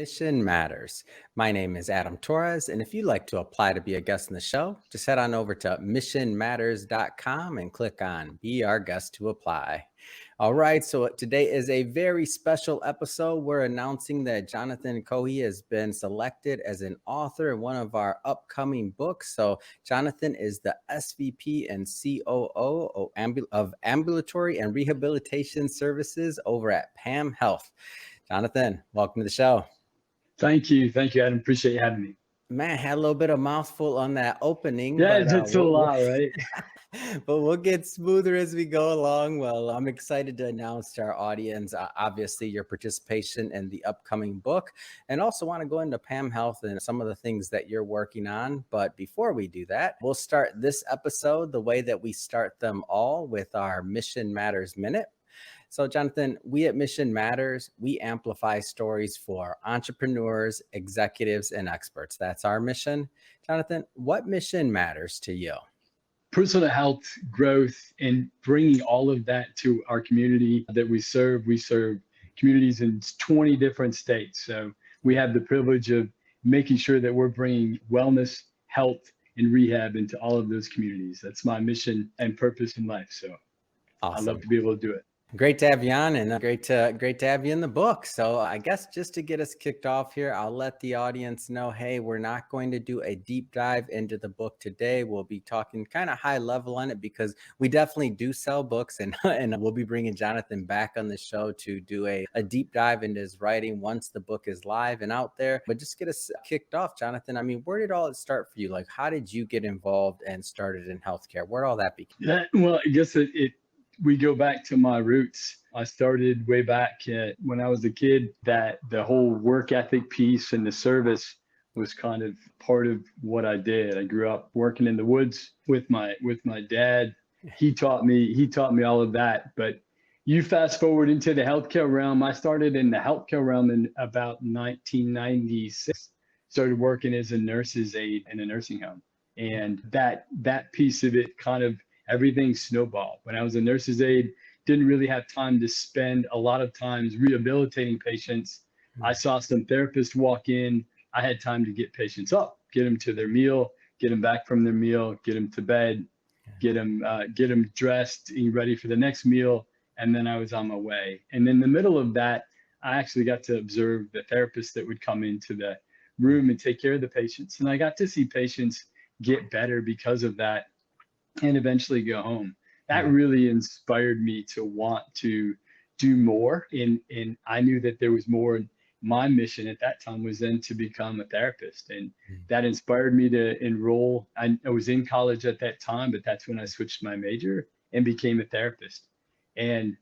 Mission Matters. My name is Adam Torres, and if you'd like to apply to be a guest in the show, just head on over to missionmatters.com and click on Be Our Guest to apply. All right, so today is a very special episode. We're announcing that Jonathan Cohee has been selected as an author in one of our upcoming books. So Jonathan is the SVP and COO of Ambulatory and Rehabilitation Services over at PAM Health. Jonathan, welcome to the show. Thank you, Adam. Appreciate you having me. Man, I had a little bit of mouthful on that opening. Yeah, but, it's a lot, right? But we'll get smoother as we go along. Well, I'm excited to announce to our audience, obviously, your participation in the upcoming book, and also want to go into PAM Health and some of the things that you're working on. But before we do that, we'll start this episode the way that we start them all, with our Mission Matters Minute. So, Jonathan, we at Mission Matters, we amplify stories for entrepreneurs, executives, and experts. That's our mission. Jonathan, what mission matters to you? Personal health, growth, and bringing all of that to our community that we serve. We serve communities in 20 different states. So we have the privilege of making sure that we're bringing wellness, health, and rehab into all of those communities. That's my mission and purpose in life. So Awesome. I'd love to be able to do it. Great to have you on, and great to have you in the book. So I guess just to get us kicked off here, I'll let the audience know, hey, we're not going to do a deep dive into the book today. We'll be talking kind of high level on it because we definitely do sell books, and we'll be bringing Jonathan back on the show to do a deep dive into his writing once the book is live and out there. But just get us kicked off, Jonathan. I mean, where did all it start for you? Like, how did you get involved and started in healthcare? Where did all that begin? Yeah, well, I guess we go back to my roots. I started way back when I was a kid, that the whole work ethic piece and the service was kind of part of what I did. I grew up working in the woods with my dad. He taught me all of that. But you fast forward into the healthcare realm. I started in the healthcare realm in about 1996. Started working as a nurse's aide in a nursing home. And that piece of it kind of, everything snowballed. When I was a nurse's aide, didn't really have time to spend a lot of times rehabilitating patients. I saw some therapists walk in. I had time to get patients up, get them to their meal, get them back from their meal, get them to bed, get them dressed and ready for the next meal. And then I was on my way. And in the middle of that, I actually got to observe the therapists that would come into the room and take care of the patients. And I got to see patients get better because of that, and eventually go home. That really inspired me to want to do more. And I knew that there was more. My mission at that time was then to become a therapist. And that inspired me to enroll. I was in college at that time, but that's when I switched my major and became a therapist. And,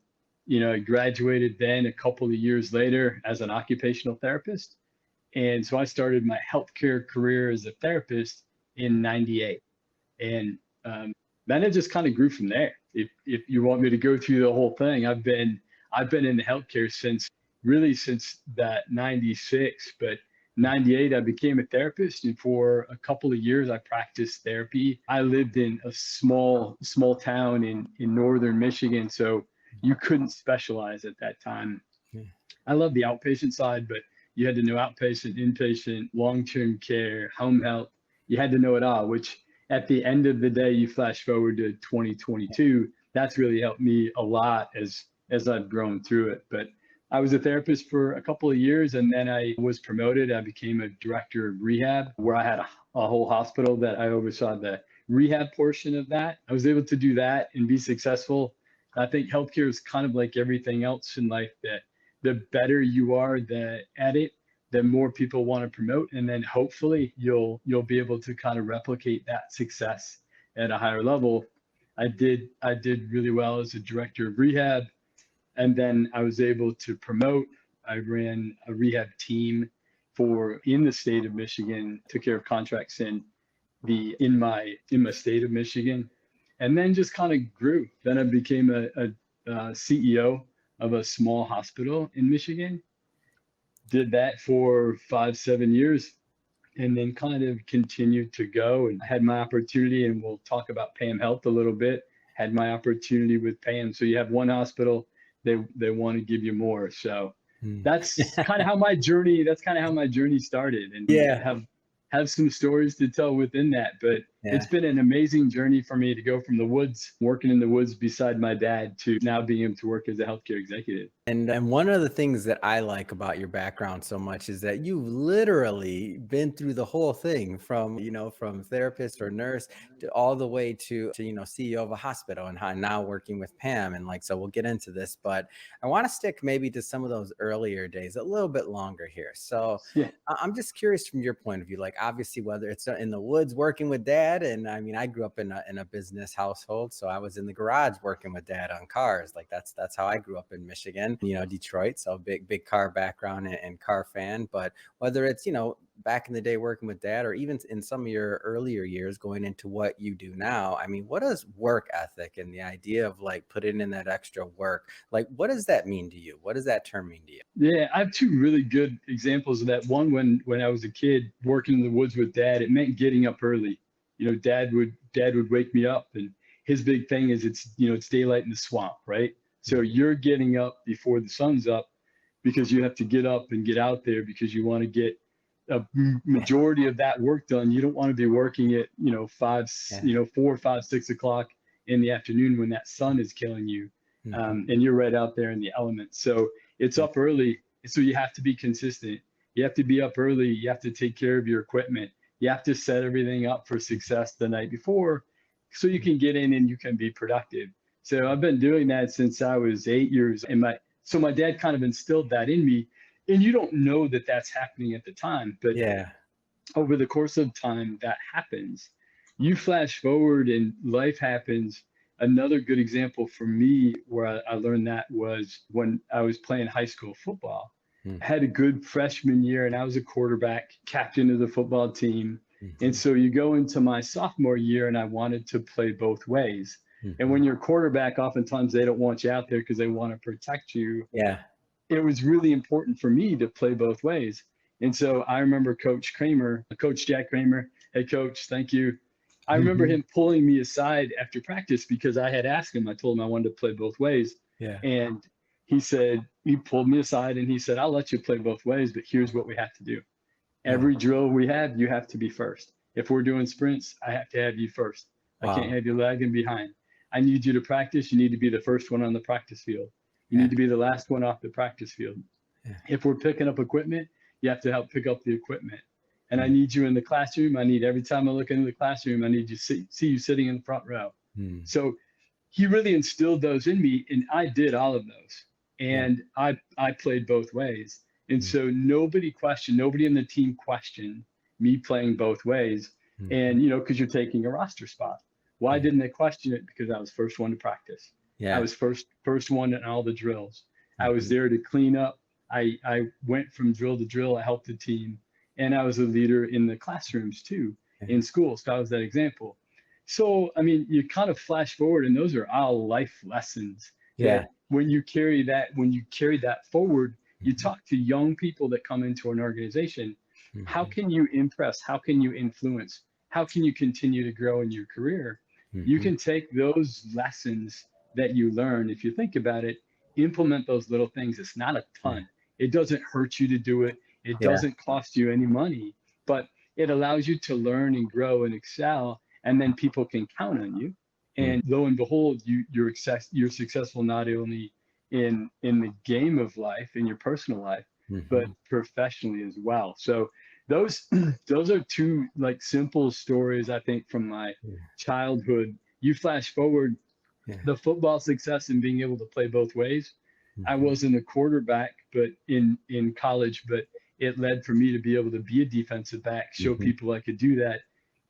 I graduated then a couple of years later as an occupational therapist. And so I started my healthcare career as a therapist in 98. And then it just kind of grew from there. If you want me to go through the whole thing, I've been in the healthcare since that 96, but 98, I became a therapist. And for a couple of years, I practiced therapy. I lived in a small town in northern Michigan, so you couldn't specialize at that time. I love the outpatient side, but you had to know outpatient, inpatient, long-term care, home health. You had to know it all, which at the end of the day, you flash forward to 2022, that's really helped me a lot as I've grown through it. But I was a therapist for a couple of years, and then I was promoted. I became a director of rehab, where I had a whole hospital that I oversaw the rehab portion of that. I was able to do that and be successful. I think healthcare is kind of like everything else in life, that the better you are at it, the more people want to promote, and then hopefully you'll be able to kind of replicate that success at a higher level. I did really well as a director of rehab, and then I was able to promote. I ran a rehab team in the state of Michigan, took care of contracts in my state of Michigan, and then just kind of grew. Then I became a CEO of a small hospital in Michigan. Did that for 5-7 years, and then kind of continued to go, and had my opportunity, and we'll talk about PAM Health a little bit, had my opportunity with PAM. So you have one hospital, they want to give you more. So Mm. That's kind of how my journey, started, and Yeah. have some stories to tell within that. But it's Yeah. been an amazing journey for me to go from the woods, working in the woods beside my dad, to now being able to work as a healthcare executive. And one of the things that I like about your background so much is that you've literally been through the whole thing from, from therapist or nurse to all the way to CEO of a hospital and how now working with Pam. And like, so we'll get into this, but I want to stick maybe to some of those earlier days a little bit longer here. So Yeah. I'm just curious from your point of view, like obviously whether it's in the woods working with dad, and I mean I grew up in a business household, so I was in the garage working with dad on cars. Like that's how I grew up in Michigan, Detroit. So big car background and car fan. But whether it's back in the day working with dad, or even in some of your earlier years going into what you do now, I mean, what does work ethic and the idea of like putting in that extra work, like what does that mean to you? What does that term mean to you? Yeah, I have two really good examples of that. One, when I was a kid working in the woods with dad, it meant getting up early. Dad would wake me up, and his big thing is it's daylight in the swamp, right? So you're getting up before the sun's up because you have to get up and get out there because you want to get a majority of that work done. You don't want to be working at Yeah. 4, 5, 6 o'clock in the afternoon when that sun is killing you, Mhm. and you're right out there in the elements. So it's Yeah. up early. So you have to be consistent. You have to be up early. You have to take care of your equipment. You have to set everything up for success the night before so you can get in and you can be productive. So I've been doing that since I was 8 years. And my dad kind of instilled that in me. And you don't know that that's happening at the time, but Yeah. over the course of time, that happens. You flash forward and life happens. Another good example for me where I learned that was when I was playing high school football. Mhm. I had a good freshman year and I was a quarterback, captain of the football team. And Mhm. so you go into my sophomore year and I wanted to play both ways. And when Mhm. you're a quarterback, oftentimes they don't want you out there because they want to protect you. Yeah. It was really important for me to play both ways. And so I remember Coach Jack Kramer, hey, coach, thank you. I remember Mhm. him pulling me aside after practice because I had asked him, I told him I wanted to play both ways. Yeah. And he pulled me aside and he said, I'll let you play both ways, but here's what we have to do. Oh, Every drill we have, you have to be first. If we're doing sprints, I have to have you first. I can't wow. have you lagging behind. I need you to practice. You need to be the first one on the practice field. You Yeah. need to be the last one off the practice field. Yeah. If we're picking up equipment, you have to help pick up the equipment. And I Mm. need you in the classroom. I need every time I look into the classroom, I need you see you sitting in the front row. Mm. So he really instilled those in me, and I did all of those. Yeah. And I played both ways. And Mm. so nobody in the team questioned me playing both ways. Mhm. And because you're taking a roster spot. Why Yeah. didn't they question it? Because I was first one to practice. I Yeah. was first one in all the drills. I was Mhm. there to clean up. I went from drill to drill. I helped the team, and I was a leader in the classrooms too, Yeah. in school. So I was that example. So I mean, you kind of flash forward, and those are all life lessons Yeah. that when you carry that forward, you Mhm. talk to young people that come into an organization. How Mhm. can you impress? How can you influence? How can you continue to grow in your career? You Mhm. can take those lessons that you learn, if you think about it, implement those little things. It's not a Yeah. ton. It doesn't hurt you to do it. It Yeah. doesn't cost you any money, but it allows you to learn and grow and excel. And then people can count on you. Mm. And lo and behold, you're successful not only in the game of life, in your personal life, but Mhm. professionally as well. So those those are two like simple stories I think from my Yeah. childhood. You flash forward Yeah. the football success and being able to play both ways. I Mhm. wasn't a quarterback, but in college, but it led for me to be able to be a defensive back, show Mhm. people I could do that,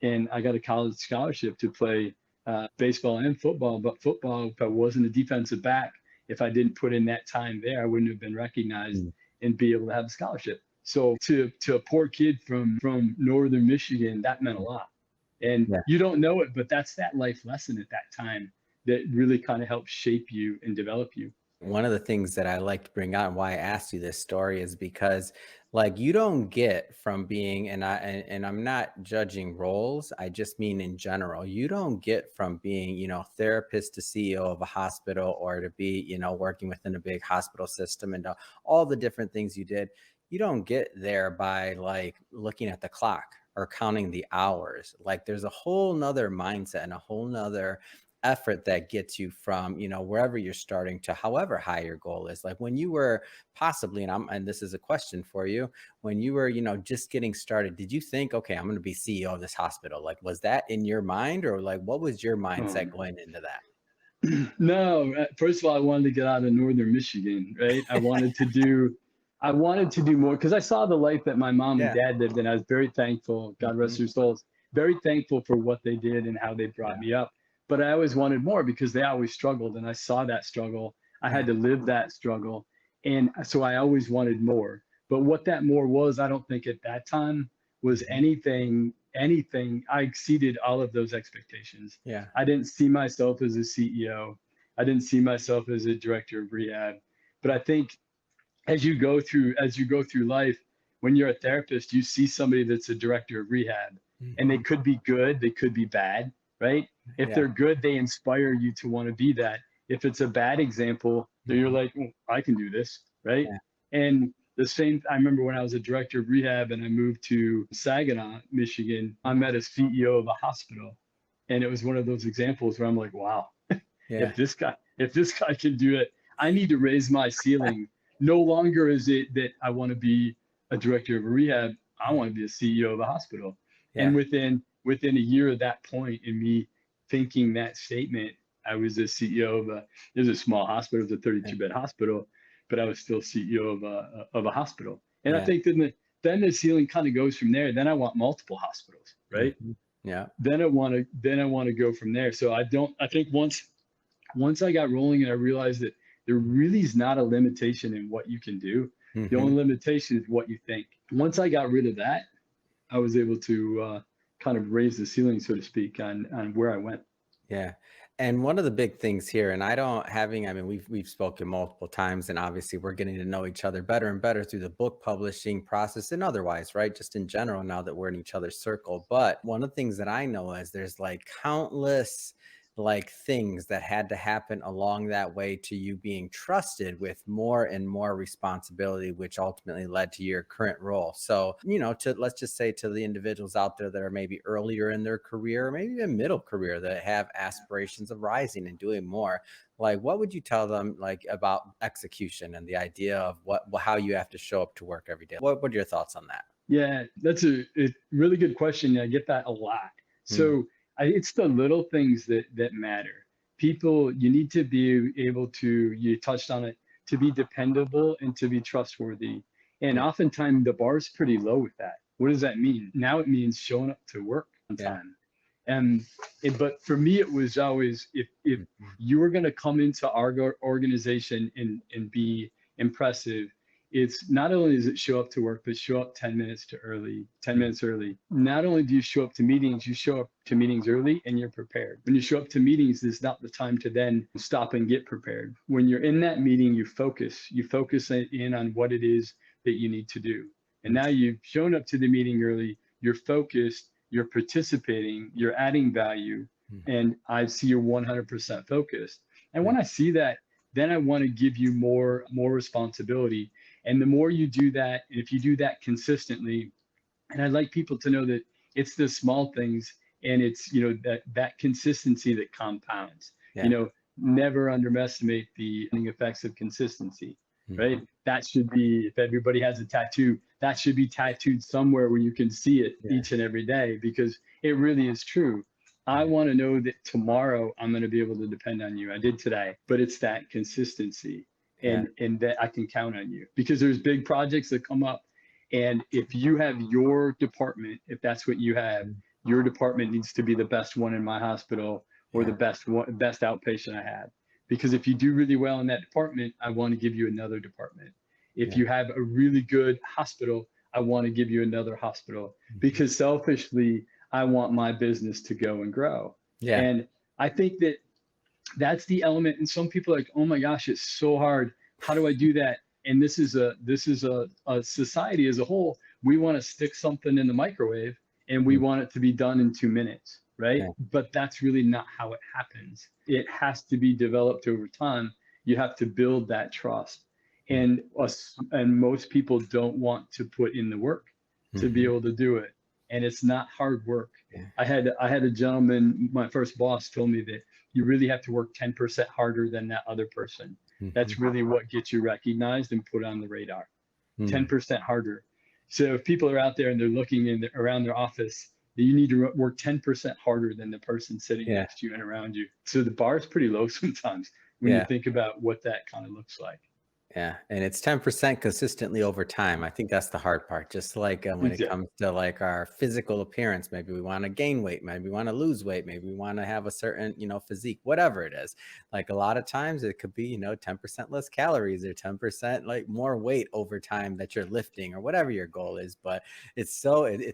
and I got a college scholarship to play baseball and football. But football, if I wasn't a defensive back, if I didn't put in that time there, I wouldn't have been recognized Mm. and be able to have a scholarship. So to a poor kid from northern Michigan, that meant a lot. And Yeah. you don't know it, but that's that life lesson at that time that really kind of helps shape you and develop you. One of the things that I like to bring out and why I asked you this story is because Like you don't get from being, and I'm not judging roles. I just mean in general, you don't get from being, therapist to CEO of a hospital, or to be, working within a big hospital system, and all the different things you did. You don't get there by like looking at the clock or counting the hours. Like there's a whole nother mindset and a whole nother effort that gets you from, wherever you're starting to however high your goal is. Like when you were possibly, and this is a question for you, when you were, just getting started, did you think, okay, I'm going to be CEO of this hospital? Like, was that in your mind, or like, what was your mindset Um, going into that? no, first of all, I wanted to get out of northern Michigan, right? I wanted to do more because I saw the life that my mom and Yeah. dad lived, and I was very thankful, God rest Hmm. their souls, very thankful for what they did and how they brought Yeah. me up. But I always wanted more because they always struggled, and I saw that struggle. I had Yeah. to live that struggle, and so I always wanted more. But what that more was, I don't think at that time was Hmm. anything. I exceeded all of those expectations. Yeah. I didn't see myself as a CEO. I didn't see myself as a director of rehab. But I think as you go through life, when you're a therapist, you see somebody that's a director of rehab, and they Hmm. could be good, they could be bad, right? If Yeah. they're good, they inspire you to want to be that. If it's a bad example, then you're Hmm. like, oh, I can do this, right? Yeah. And the same, I remember when I was a director of rehab and I moved to Saginaw, Michigan, I met a CEO of a hospital. And it was one of those examples where I'm like, wow, Yeah. if this guy can do it, I need to raise my ceiling. No longer is it that I want to be a director of a rehab. I want to be a CEO of a hospital. And Yeah. within a year of that point in me thinking that statement, I was the CEO of it was a small hospital, it was a Yeah. 32-bed hospital, but I was still CEO of a hospital. And I Yeah. think then the ceiling kind of goes from there. Then I want multiple hospitals, right? Hmm. Yeah. Then I want to go from there. So I think once I got rolling and I realized that there really is not a limitation in what you can do. The only Hmm. limitation is what you think. Once I got rid of that, I was able to kind of raise the ceiling, so to speak, on where I went. Yeah. And one of the big things here, and I mean, we've spoken multiple times, and obviously we're getting to know each other better and better through the book publishing process and otherwise, right? Just in general, now that we're in each other's circle. But one of the things that I know is there's like countless like things that had to happen along that way to you being trusted with more and more responsibility, which ultimately led to your current role. So, to let's just say to the individuals out there that are maybe earlier in their career, maybe even middle career, that have aspirations of rising and doing more, like what would you tell them like about execution and the idea of how you have to show up to work every day? What are your thoughts on that? Yeah, that's a really good question. I get that a lot. Mm, So it's the little things that matter. People, you need to be able to, you touched on it, to be dependable and to be trustworthy. And yeah. oftentimes the bar is pretty low with that. What does that mean? Now it means showing up to work on Yeah. time. And but for me, it was always if Mhm. you were going to come into our organization and be impressive, it's not only does it show up to work, but show up 10 minutes to early, 10 Mm, minutes early. Not only do you show up to meetings, you show up to meetings early and you're prepared. When you show up to meetings, it's not the time to then stop and get prepared. When you're in that meeting, you focus in on what it is that you need to do. And mm, now you've shown up to the meeting early, you're focused, you're participating, you're adding value, mm. and I see you're 100% focused. And Yeah. when I see that, then I want to give you more responsibility. And the more you do that, and if you do that consistently, and I'd like people to know that it's the small things and it's that consistency that compounds. You Yeah. know, never underestimate the effects of consistency, right? Mhm. That should be, if everybody has a tattoo, that should be tattooed somewhere where you can see it Yeah. each and every day because it really is true. I Yeah. want to know that tomorrow I'm going to be able to depend on you. I did today, but it's that consistency Yeah. and that I can count on you because there's big projects that come up. And if you have your department, if that's what you have, Mm, your department needs to be the best one in my hospital or the yeah. best outpatient I have. Because if you do really well in that department, I want to give you another department. If Yeah. you have a really good hospital, I want to give you another hospital. Mhm. Because selfishly, I want my business to go and grow. Yeah. And I think that that's the element. And some people are like, oh my gosh, it's so hard. How do I do that? And this is a society as a whole. We want to stick something in the microwave and we Mm, want it to be done in 2 minutes, right? yeah. But that's really not how it happens. It has to be developed over time. You have to build that trust. Mm, And most people don't want to put in the work to be mhm, able to do it. And it's not hard work. yeah. I had a gentleman, my first boss told me that you really have to work 10% harder than that other person. Mhm, That's really what gets you recognized and put on the radar. mm, 10% harder. So if people are out there and they're looking around their office, you need to work 10% harder than the person sitting yeah. next to you and around you. So the bar is pretty low sometimes when you Yeah. think about what that kind of looks like. Yeah, and it's 10% consistently over time. I think that's the hard part. Just like when it Exactly. comes to like our physical appearance, maybe we want to gain weight, maybe we want to lose weight, maybe we want to have a certain, physique, whatever it is. Like a lot of times it could be, 10% less calories or 10% like more weight over time that you're lifting or whatever your goal is. But it's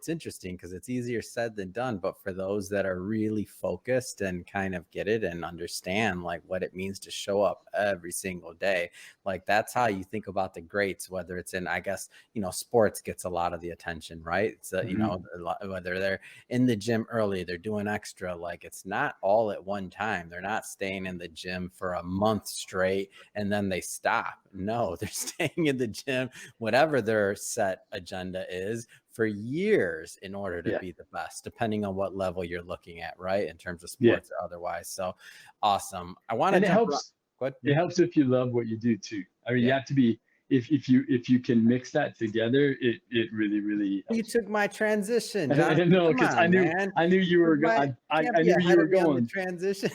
interesting because it's easier said than done. But for those that are really focused and kind of get it and understand like what it means to show up every single day, like that's how you think about the greats, whether it's in, I guess, sports gets a lot of the attention, right? It's Mhm. whether they're in the gym early, they're doing extra, like it's not all at one time. They're not staying in the gym for a month straight and then they stop. No, they're staying in the gym, whatever their set agenda is, for years in order to Yeah. be the best, depending on what level you're looking at, right? In terms of Yeah. sports or otherwise. So awesome. I want to And it jump around. helps. Go ahead. It Yeah. helps if you love what you do too. I mean, you Yeah. have to be, if you can mix that together, it really, really You helps. took my transition, And Jonathan. no, Come because on, man. I knew You you took were go- my can't I be knew you ahead were of me on the going. transition.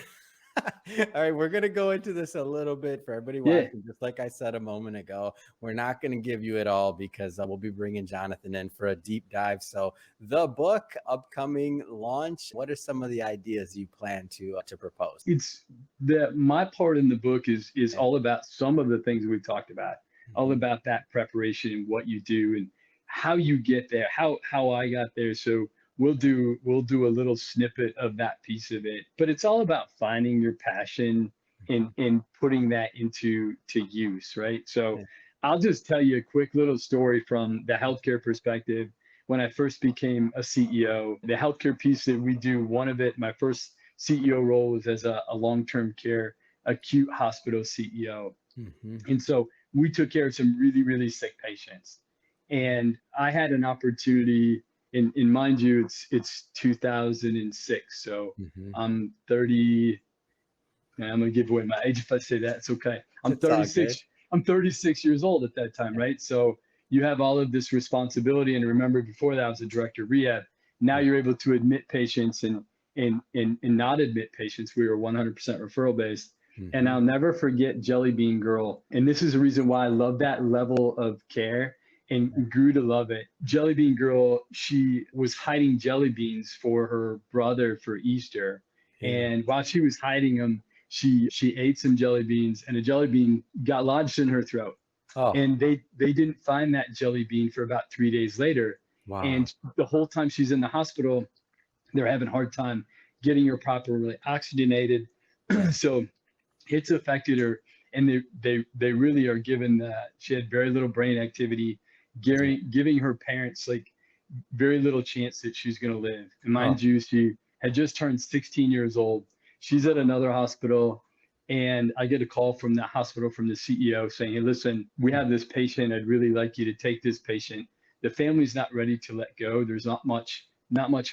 All right, we're gonna go into this a little bit for everybody Yeah. watching. Just like I said a moment ago, we're not going to give you it all because we'll be bringing Jonathan in for a deep dive. So, the book, upcoming launch. What are some of the ideas you plan to propose? It's my part in the book is Yeah. all about some of the things we've talked about, all Mhm. about that preparation and what you do and how you get there, how I got there. So we'll do a little snippet of that piece of it. But it's all about finding your passion Mhm. and putting that into use, right? So Yeah. I'll just tell you a quick little story from the healthcare perspective. When I first became a CEO, the healthcare piece that we do, one of it, my first CEO role was as a long-term care acute hospital CEO. Mhm. And so we took care of some really, really sick patients. And I had an opportunity in mind you, it's 2006. So Mhm. I'm 30, and I'm gonna give away my age if I say that. It's okay. I'm It's all good. 36. I'm 36 years old at that time, Yeah. right? So you have all of this responsibility. And remember, before that, I was a director of rehab. Now Mm, you're able to admit patients and not admit patients. We were 100% referral based. And mhm. I'll never forget Jelly Bean Girl. And this is the reason why I love that level of care and grew to love it. Jelly Bean Girl, she was hiding jelly beans for her brother for Easter. Yeah. And while she was hiding them, she ate some jelly beans and a jelly bean got lodged in her throat, Oh, and they didn't find that jelly bean for about 3 days later. wow. And the whole time she's in the hospital, they're having a hard time getting her properly oxygenated. Yeah. So it's affected her, and they really are given that she had very little brain activity, Yeah. giving her parents like very little chance that she's going to live. And Oh. mind you, she had just turned 16 years old. She's at another hospital. And I get a call from that hospital from the CEO saying, hey, listen, we Mm, have this patient. I'd really like you to take this patient. The family's not ready to let go. There's not much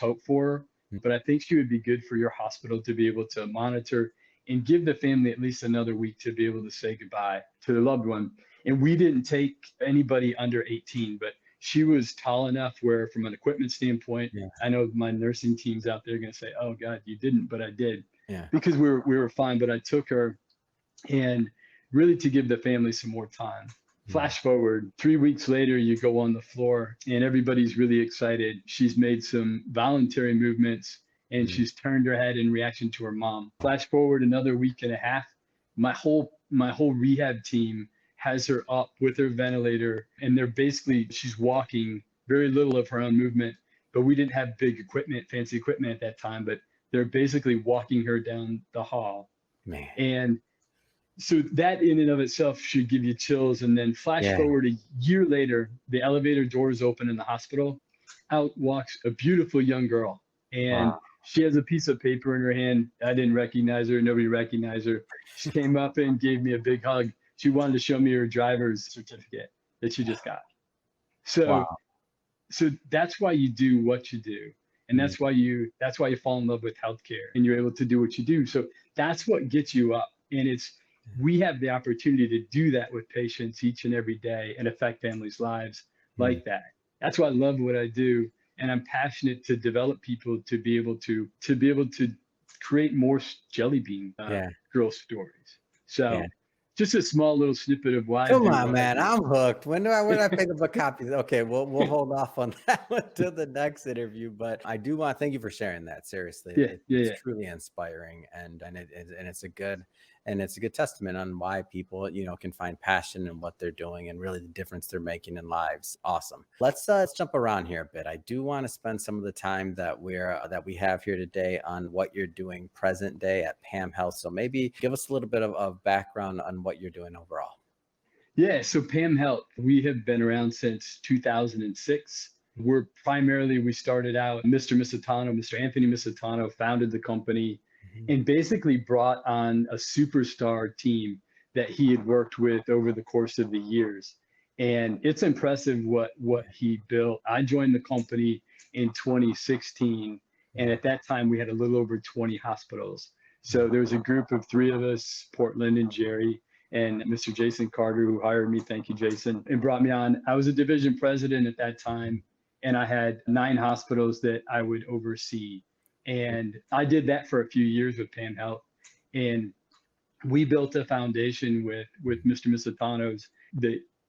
hope for her, mm, but I think she would be good for your hospital to be able to monitor and give the family at least another week to be able to say goodbye to their loved one. And we didn't take anybody under 18, but she was tall enough where, from an equipment standpoint, yeah. I know my nursing teams out there are going to say, "Oh God, you didn't," but I did Yeah. because we were fine. But I took her, and really to give the family some more time. Mm, Flash forward 3 weeks later, you go on the floor, and everybody's really excited. She's made some voluntary movements, and mm, she's turned her head in reaction to her mom. Flash forward another week and a half, my whole rehab team has her up with her ventilator, and they're basically, she's walking, very little of her own movement, but we didn't have big equipment, fancy equipment at that time, but they're basically walking her down the hall. man. And So that in and of itself should give you chills. And then flash Yeah. forward a year later, the elevator doors open in the hospital. Out walks a beautiful young girl, and Wow. she has a piece of paper in her hand. I didn't recognize her. Nobody recognized her. She came up and gave me a big hug. She wanted to show me her driver's certificate that she just got. So, Wow. so that's why you do what you do. And Mm, that's why you fall in love with healthcare and you're able to do what you do. So that's what gets you up. And we have the opportunity to do that with patients each and every day and affect families' lives mm. like that. That's why I love what I do. And I'm passionate to develop people to be able to create more jelly bean Yeah. girl stories. Yeah. So just a small little snippet of why I Come do on, what I man. do. I'm hooked. Where do I pick up a copy? Okay, we'll hold off on that one till the next interview. But I do want to thank you for sharing that. Seriously, Yeah, yeah, it's yeah. truly inspiring, and it's a good testament on why people can find passion in what they're doing and really the difference they're making in lives. Awesome. Let's jump around here a bit. I do want to spend some of the time that we have here today on what you're doing present day at PAM Health. So maybe give us a little bit of background on what you're doing overall. Yeah, so PAM Health, we have been around since 2006. We started out, Mr. Anthony Misitano founded the company Mhm. and basically brought on a superstar team that he had worked with over the course of the years. And it's impressive what he built. I joined the company in 2016, and Wow. at that time we had a little over 20 hospitals. So Mm. there was a group of three of us, Portland and Jerry, and Mr. Jason Carter, who hired me. Thank you, Jason, and brought me on. I was a division president at that time, and I had 9 hospitals that I would oversee. And I did that for a few years with PAM Health. And we built a foundation with Mr. Misitano's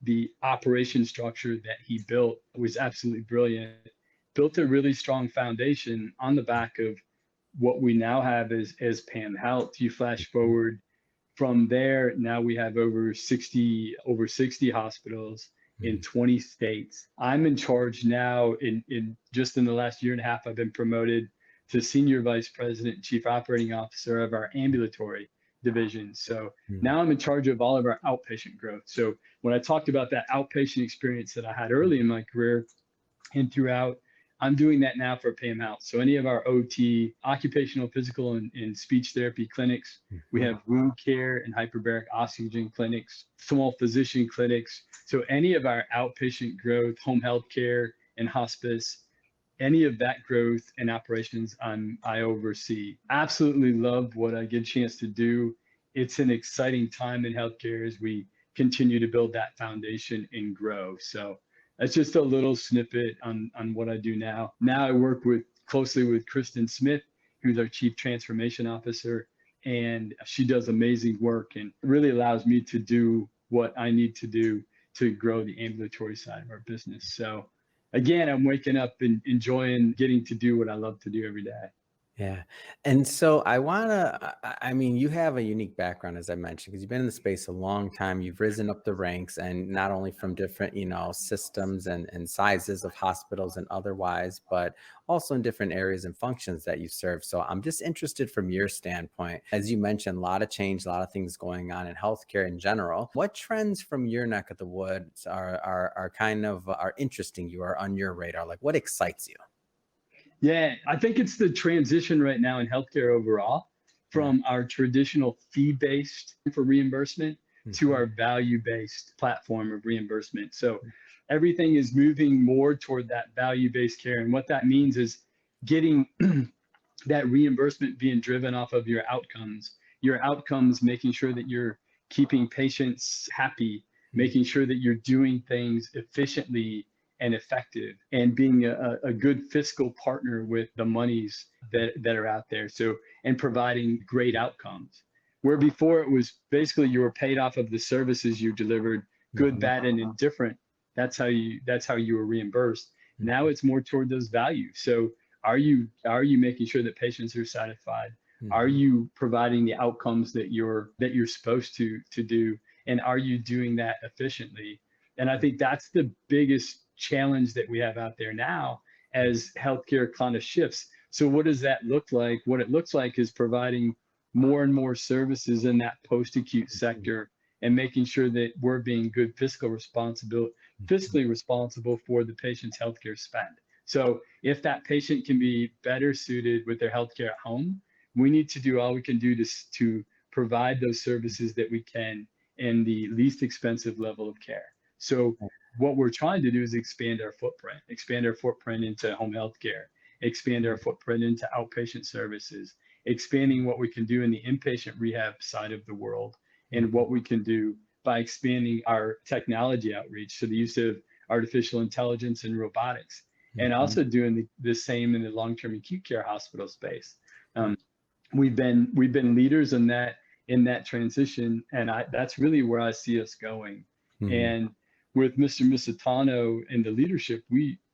the operation structure that he built was absolutely brilliant. Built a really strong foundation on the back of what we now have as PAM Health. You flash forward from there, now we have over 60 hospitals in Mm. 20 states. I'm in charge now in just in the last year and a half, I've been promoted to senior vice president and chief operating officer of our ambulatory division. So Mm. now I'm in charge of all of our outpatient growth. So when I talked about that outpatient experience that I had early in my career, and throughout. I'm doing that now for PAM Health. So any of our OT, occupational, physical, and speech therapy clinics, we Mhm. have wound care and hyperbaric oxygen clinics, small physician clinics. So any of our outpatient growth, home health care and hospice, any of that growth and operations I oversee. Absolutely love what I get a chance to do. It's an exciting time in healthcare as we continue to build that foundation and grow. So that's just a little snippet on what I do now. Now I work closely with Kristen Smith, who's our Chief Transformation Officer, and she does amazing work and really allows me to do what I need to do to grow the ambulatory side of our business. So again, I'm waking up and enjoying getting to do what I love to do every day. Yeah. And so I mean, you have a unique background, as I mentioned, because you've been in the space a long time. You've risen up the ranks and not only from different, systems and sizes of hospitals and otherwise, but also in different areas and functions that you serve. So I'm just interested from your standpoint, as you mentioned, a lot of change, a lot of things going on in healthcare in general. What trends from your neck of the woods are kind of are interesting you or on your radar? Like what excites you? Yeah, I think it's the transition right now in healthcare overall Yeah. from our traditional fee-based for reimbursement to Mhm. our value-based platform of reimbursement. So everything is moving more toward that value-based care. And what that means is getting that reimbursement being driven off of your outcomes, making sure that you're keeping patients happy, Mm. making sure that you're doing things efficiently and effective, and being a good fiscal partner with the monies that are out there. So, and providing great outcomes. Where before it was basically you were paid off of the services you delivered, good, Mhm. bad, and indifferent. That's how you were reimbursed. Now Mhm. it's more toward those values. So are you making sure that patients are satisfied? Are Mhm. you providing the outcomes that you're supposed to do? And are you doing that efficiently? And I think that's the biggest challenge that we have out there now as healthcare kind of shifts. So what does that look like? What it looks like is providing more and more services in that post-acute sector and making sure that we're being good fiscally responsible for the patient's healthcare spend. So if that patient can be better suited with their healthcare at home, we need to do all we can do to provide those services that we can in the least expensive level of care. So what we're trying to do is expand our footprint into home health care, expand our footprint into outpatient services, expanding what we can do in the inpatient rehab side of the world, and what we can do by expanding our technology outreach. So the use of artificial intelligence and robotics, and also doing the same in the long-term acute care hospital space. We've been leaders in that transition, and that's really where I see us going. And with Mr. Misitano and the leadership,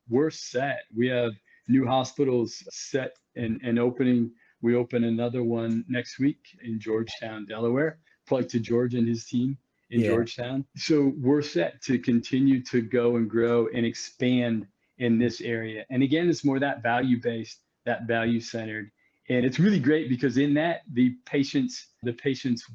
we're set. We have new hospitals set and opening. We open another one next week in Georgetown, Delaware. Plug to George and his team in Georgetown. So we're set to continue to go and grow and expand in this area. And again, it's more that value-based, that value-centered. And it's really great because in that, the patients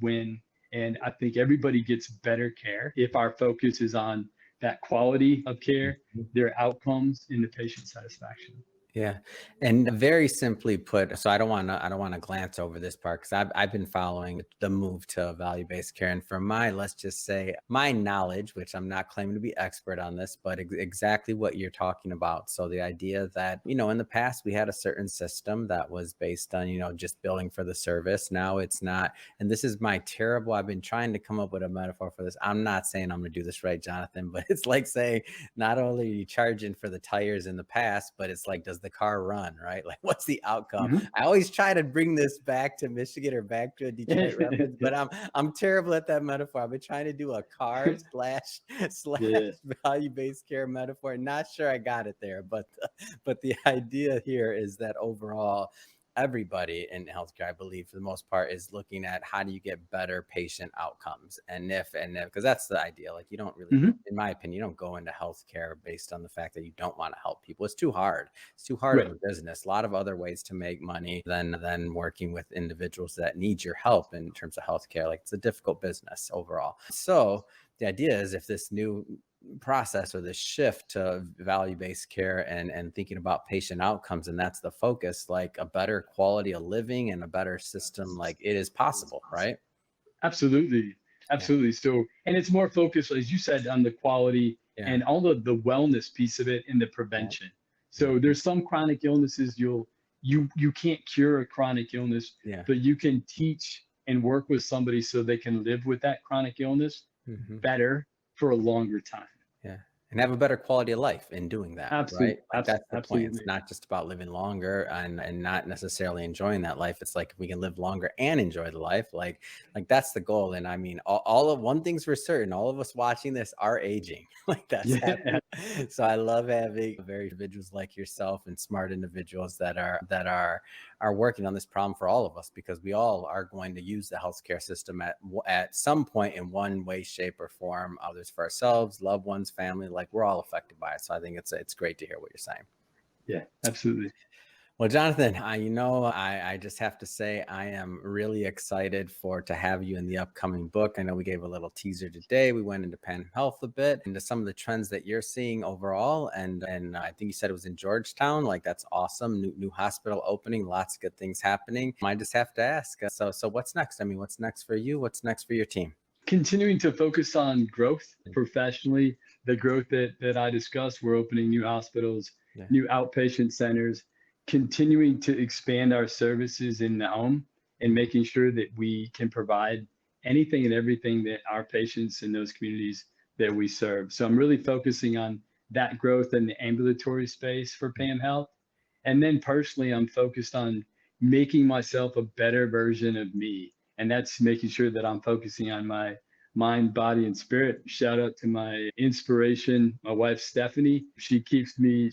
win. And I think everybody gets better care if our focus is on that quality of care, their outcomes, and the patient satisfaction. Yeah. And very simply put, so I don't want to glance over this part because I've been following the move to value-based care. And from let's just say my knowledge, which I'm not claiming to be expert on this, but exactly what you're talking about. So the idea that, in the past we had a certain system that was based on, just billing for the service. Now it's not. And this is I've been trying to come up with a metaphor for this. I'm not saying I'm going to do this right, Jonathan, but it's like saying not only are you charging for the tires in the past, but it's like, does the car run, right? Like, what's the outcome? I always try to bring this back to Michigan or back to a Detroit reference, but I'm terrible at that metaphor. I've been trying to do a car slash value-based care metaphor. Not sure I got it there, but the idea here is that overall, everybody in healthcare, I believe, for the most part, is looking at how do you get better patient outcomes, and if because that's the idea. Like, you don't really, in my opinion, you don't go into healthcare based on the fact that you don't want to help people. It's too hard. It's too hard of a business. A lot of other ways to make money than working with individuals that need your help in terms of healthcare. Like, it's a difficult business overall. So the idea is, if this new process or the shift to value-based care and thinking about patient outcomes, and that's the focus, like a better quality of living and a better system, like it is possible, right? Absolutely. So, and it's more focused, as you said, on the quality and all of the wellness piece of it and the prevention. So there's some chronic illnesses you can't cure a chronic illness, but you can teach and work with somebody so they can live with that chronic illness better for a longer time. And have a better quality of life in doing that, right? Like, that's the point. It's not just about living longer and not necessarily enjoying that life. It's like, if we can live longer and enjoy the life, like that's the goal. And I mean, one thing's for certain, all of us watching this are aging. Like, that's happening. So I love having very individuals like yourself and smart individuals that are working on this problem for all of us, because we all are going to use the healthcare system at some point in one way, shape, or form. Others for ourselves, loved ones, family. Like, we're all affected by it. So I think it's great to hear what you're saying. Yeah, absolutely. Well, Jonathan, I just have to say I am really excited to have you in the upcoming book. I know we gave a little teaser today. We went into PAM Health a bit, into some of the trends that you're seeing overall. And I think you said it was in Georgetown. Like, that's awesome. New hospital opening, lots of good things happening. I just have to ask, so what's next? I mean, what's next for you? What's next for your team? Continuing to focus on growth professionally, the growth that I discussed. We're opening new hospitals, new outpatient centers, continuing to expand our services in the home, and making sure that we can provide anything and everything that our patients in those communities that we serve. So I'm really focusing on that growth in the ambulatory space for PAM Health. And then personally, I'm focused on making myself a better version of me. And that's making sure that I'm focusing on my mind, body, and spirit. Shout out to my inspiration, my wife, Stephanie. She keeps me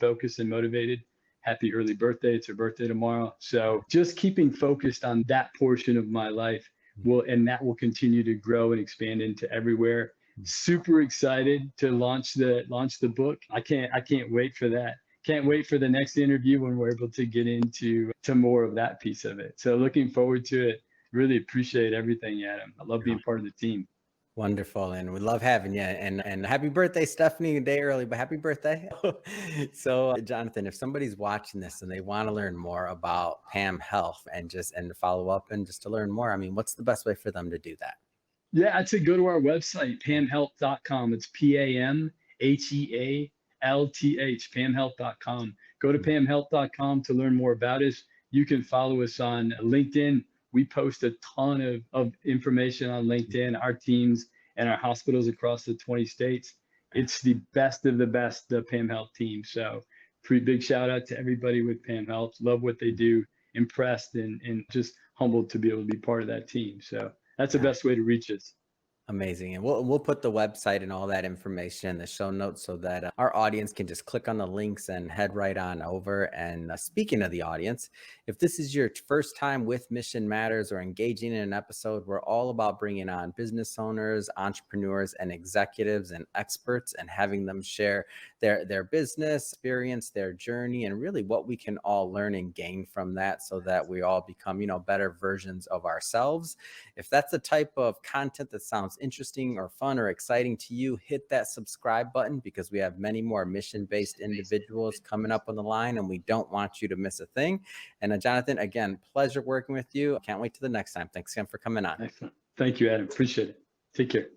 focused and motivated. Happy early birthday. It's her birthday tomorrow. So just keeping focused on that portion of my life that will continue to grow and expand into everywhere. Super excited to launch the book. I can't wait for that. can't wait for the next interview when we're able to get into more of that piece of it. So looking forward to it. Really appreciate everything, Adam. I love being part of the team. Wonderful. And we love having you. And happy birthday, Stephanie, a day early, but happy birthday. So, Jonathan, if somebody's watching this and they want to learn more about PAM Health and to follow up and just to learn more, I mean, what's the best way for them to do that? Yeah, I'd say go to our website, pamhealth.com. It's PAMHEALTH, pamhealth.com. Go to pamhealth.com to learn more about us. You can follow us on LinkedIn. We post a ton of information on LinkedIn, our teams and our hospitals across the 20 states. It's the best of the best, the PAM Health team. So pretty big shout out to everybody with PAM Health. Love what they do. Impressed and just humbled to be able to be part of that team. So that's the best way to reach us. Amazing. And we'll put the website and all that information in the show notes so that our audience can just click on the links and head right on over. And speaking of the audience, if this is your first time with Mission Matters or engaging in an episode, we're all about bringing on business owners, entrepreneurs, and executives and experts and having them share their business experience, their journey, and really what we can all learn and gain from that so that we all become, better versions of ourselves. If that's the type of content that sounds interesting or fun or exciting to you, hit that subscribe button because we have many more mission-based individuals coming up on the line and we don't want you to miss a thing. And Jonathan, again, pleasure working with you. Can't wait till the next time. Thanks again for coming on. Excellent. Thank you, Adam. Appreciate it. Take care.